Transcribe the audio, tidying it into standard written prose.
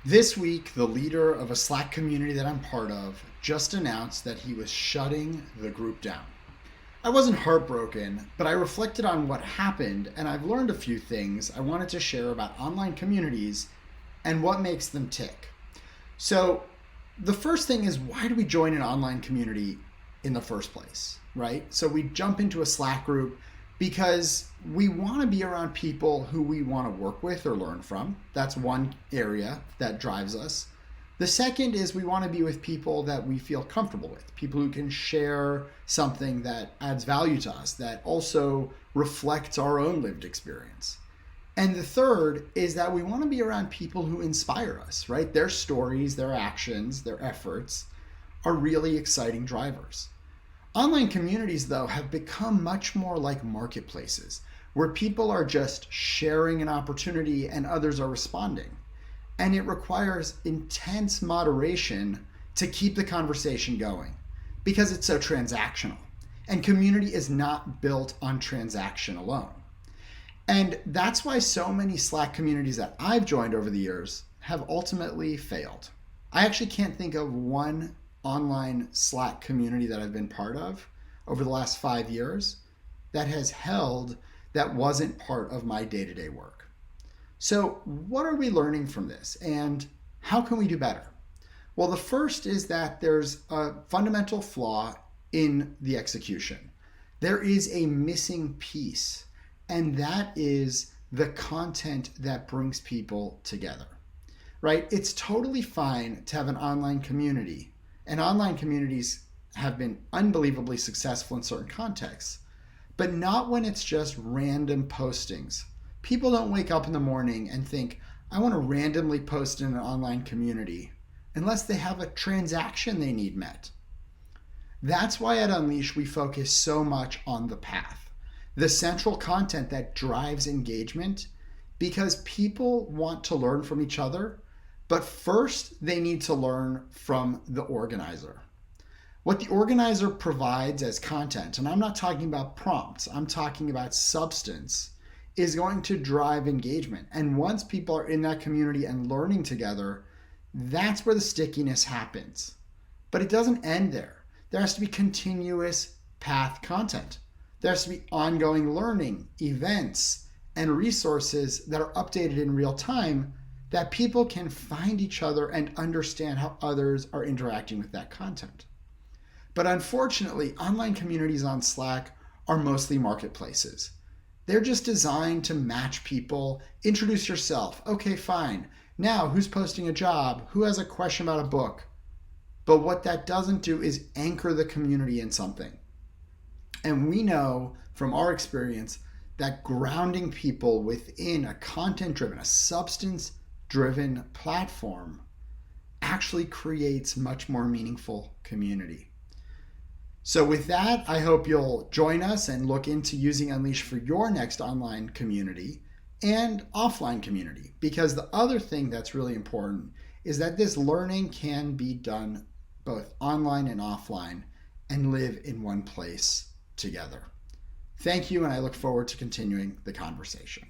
This week, the leader of a Slack community that I'm part of just announced that he was shutting the group down. I wasn't heartbroken, but I reflected on what happened and I've learned a few things I wanted to share about online communities and what makes them tick. So, the first thing is, why do we join an online community in the first place, right? So we jump into a Slack group because we want to be around people who we want to work with or learn from. That's one area that drives us. The second is we want to be with people that we feel comfortable with, people who can share something that adds value to us, that also reflects our own lived experience. And the third is that we want to be around people who inspire us, right? Their stories, their actions, their efforts are really exciting drivers. Online communities, though, have become much more like marketplaces where people are just sharing an opportunity and others are responding. And it requires intense moderation to keep the conversation going because it's so transactional. And community is not built on transaction alone. And that's why so many Slack communities that I've joined over the years have ultimately failed. I actually can't think of one online Slack community that I've been part of over the last 5 years that has held that wasn't part of my day-to-day work. So what are we learning from this and how can we do better? Well, the first is that there's a fundamental flaw in the execution. There is a missing piece, and that is the content that brings people together, right? It's totally fine to have an online community, and online communities have been unbelievably successful in certain contexts, but not when it's just random postings. People don't wake up in the morning and think, I want to randomly post in an online community unless they have a transaction they need met. That's why at Unleash we focus so much on the path, the central content that drives engagement, because people want to learn from each other, but first they need to learn from the organizer. What the organizer provides as content, and I'm not talking about prompts, I'm talking about substance, is going to drive engagement. And once people are in that community and learning together, that's where the stickiness happens. But it doesn't end there. There has to be continuous path content. There has to be ongoing learning, events, and resources that are updated in real time that people can find each other and understand how others are interacting with that content. But unfortunately, online communities on Slack are mostly marketplaces. They're just designed to match people. Introduce yourself. Okay, fine. Now, who's posting a job? Who has a question about a book? But what that doesn't do is anchor the community in something. And we know from our experience that grounding people within a content-driven, a substance-driven platform actually creates much more meaningful community. So with that, I hope you'll join us and look into using Unleash for your next online community and offline community. Because the other thing that's really important is that this learning can be done both online and offline and live in one place together. Thank you, and I look forward to continuing the conversation.